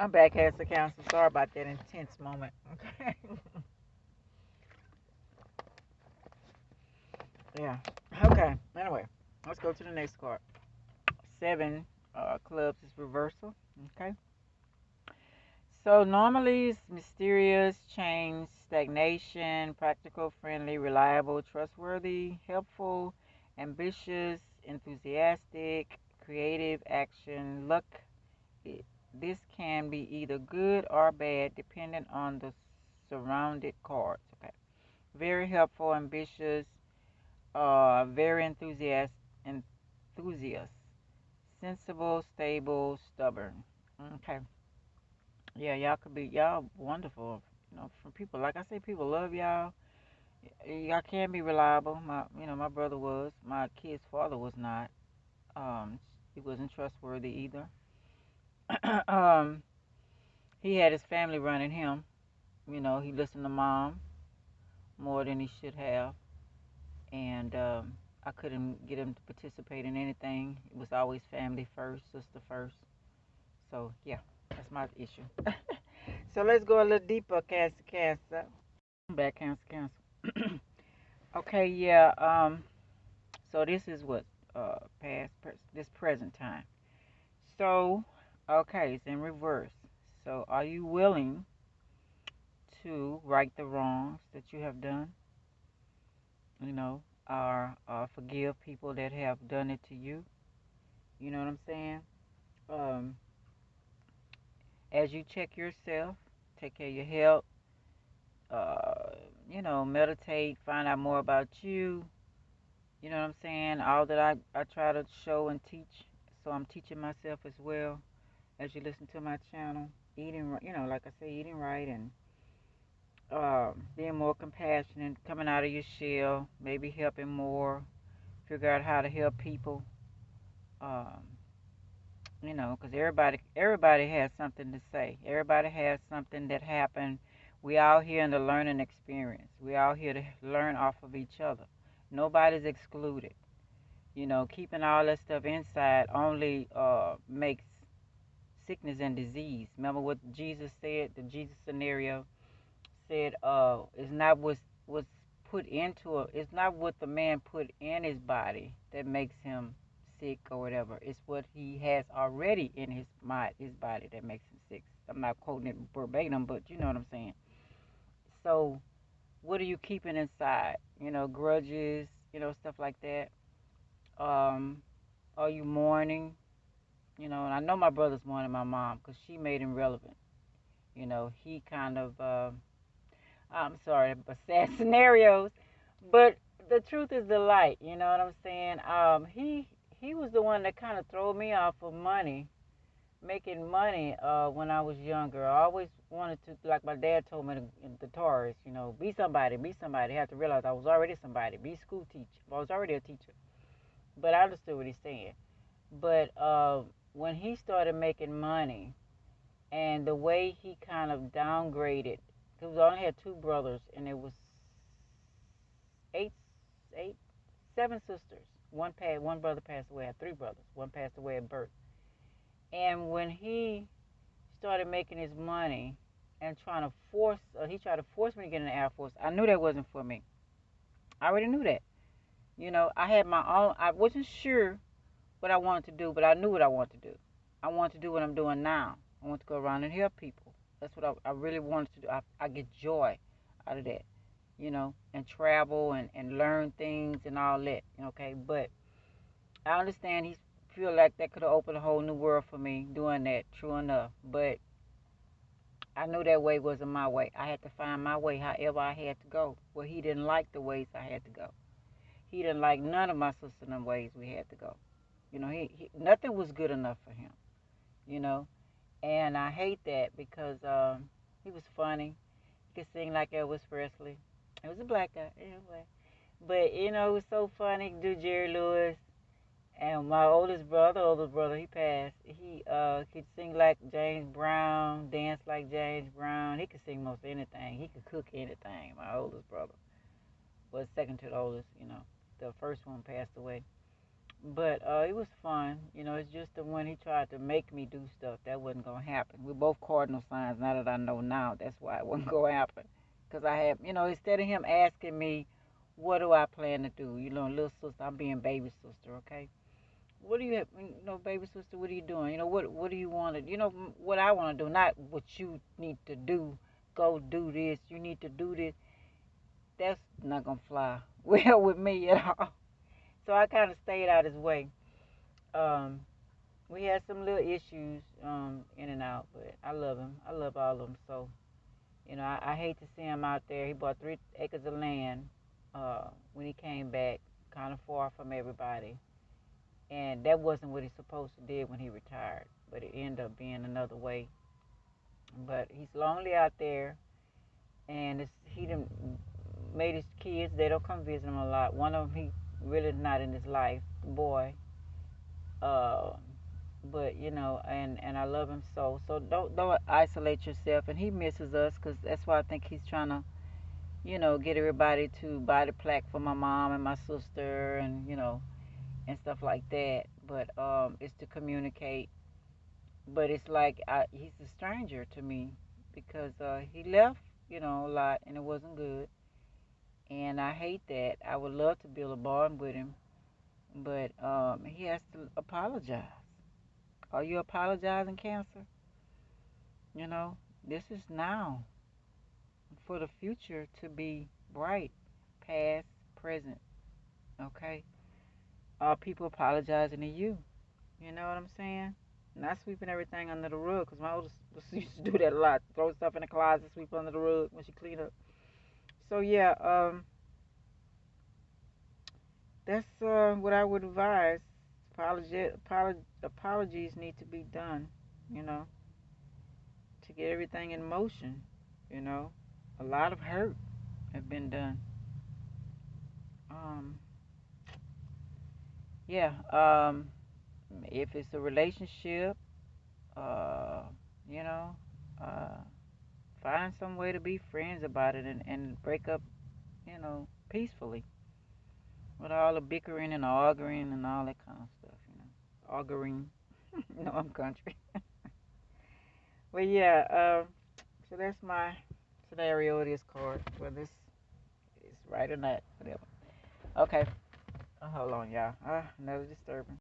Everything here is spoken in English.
I'm back as the council. Sorry about that intense moment. Okay. Yeah. Okay. Anyway, let's go to the next card. Seven clubs is reversal. Okay. So normally it's mysterious, change, stagnation, practical, friendly, reliable, trustworthy, helpful, ambitious, enthusiastic, creative, action, luck. This can be either good or bad depending on the surrounded cards. Okay. Very helpful, ambitious, very enthusiast, sensible, stable, stubborn. Okay. Yeah, y'all wonderful. From people like I say, people love y'all. Y'all can be reliable. My brother was. My kid's father was not. He wasn't trustworthy either. um, he had his family running him. He listened to mom more than he should have, and I couldn't get him to participate in anything. It was always family first, sister first. So yeah, that's my issue. So let's go a little deeper, Cancer, Cancer. Back, Cancer, Cancer. Okay, yeah. So this is what this present time. So, okay, it's in reverse. So, are you willing to right the wrongs that you have done? Or forgive people that have done it to you? You know what I'm saying? Um, as you check yourself, take care of your health. Uh, meditate, find out more about you. You know what I'm saying? All that I try to show and teach. So I'm teaching myself as well as you listen to my channel. Eating, like I say, eating right and being more compassionate, coming out of your shell, maybe helping more, figure out how to help people. Um, because everybody has something to say. Everybody has something that happened. We all here in the learning experience. We all here to learn off of each other. Nobody's excluded. Keeping all that stuff inside only makes sickness and disease. Remember what Jesus said? The Jesus scenario said, "It's not what's put into it. It's not what the man put in his body that makes him sick or whatever. It's what he has already in his mind, his body that makes him sick." I'm not quoting it verbatim, but you know what I'm saying. So, what are you keeping inside? Grudges, stuff like that. Um, are you mourning? And I know my brother's mourning my mom because she made him relevant. He kind of, I'm sorry, but sad scenarios. But the truth is the light. You know what I'm saying? He was the one that kind of threw me off of money, making money. When I was younger, I always wanted to, like my dad told me, the Taurus. Be somebody, be somebody. I had to realize I was already somebody. Be school teacher. I was already a teacher, but I understood what he's saying. But when he started making money and the way he kind of downgraded, because I only had two brothers, and it was eight, eight, seven sisters. One brother passed away. I had three brothers. One passed away at birth. And when he started making his money and he tried to force me to get in the Air Force. I knew that wasn't for me. I already knew that. I had my own. I wasn't sure what I wanted to do, but I knew what I wanted to do. I wanted to do what I'm doing now. I want to go around and help people. That's what I really wanted to do. I get joy out of that, and travel and learn things and all that. Okay, but I understand he feel like that could have opened a whole new world for me doing that. True enough, but I knew that way wasn't my way. I had to find my way, however I had to go. Well, he didn't like the ways I had to go. He didn't like none of my sister and them ways we had to go. He nothing was good enough for him. You know, and I hate that because he was funny. He could sing like Elvis Presley. He was a black guy anyway, but it was so funny. He could do Jerry Lewis. And my oldest brother, he passed. He could sing like James Brown, dance like James Brown. He could sing most anything. He could cook anything. My oldest brother was second to the oldest. The first one passed away. But it was fun. It's just that when he tried to make me do stuff, that wasn't gonna happen. We're both cardinal signs. Now that I know now, that's why it wasn't gonna happen. Cause I have, instead of him asking me, what do I plan to do? Little sister, I'm being baby sister, okay? What do you have, baby sister? What are you doing? What do you want to? What I want to do, not what you need to do. Go do this. You need to do this. That's not gonna fly well with me at all. So I kind of stayed out his way. Um, we had some little issues in and out, but I love him. I love all of them. So I hate to see him out there. He bought 3 acres of land when he came back, kind of far from everybody, and that wasn't what he's supposed to do when he retired. But it ended up being another way. But he's lonely out there, and he done made his kids. They don't come visit him a lot. One of them he really not in his life, the boy. Uh, but and I love him so. So don't isolate yourself. And he misses us because that's why I think he's trying to get everybody to buy the plaque for my mom and my sister and stuff like that. But it's to communicate. But it's like he's a stranger to me because he left a lot and it wasn't good. And I hate that. I would love to build a bond with him, but he has to apologize. Are you apologizing, Cancer? You know, this is now for the future to be bright, past, present. Okay, are people apologizing to you? You know what I'm saying? Not sweeping everything under the rug, because my oldest used to do that a lot. Throw stuff in the closet, sweep under the rug when she clean up. So yeah, that's what I would advise. Apologies need to be done. You know, to get everything in motion. You know, a lot of hurt have been done. Um, yeah. If it's a relationship, uh, you know, uh, find some way to be friends about it and break up, peacefully, with all the bickering and arguing and all that kind of stuff. Arguing. No, I'm country. But yeah. So that's my scenario. This card, whether this is right or not, whatever. Okay. Hold on, y'all. Another disturbance.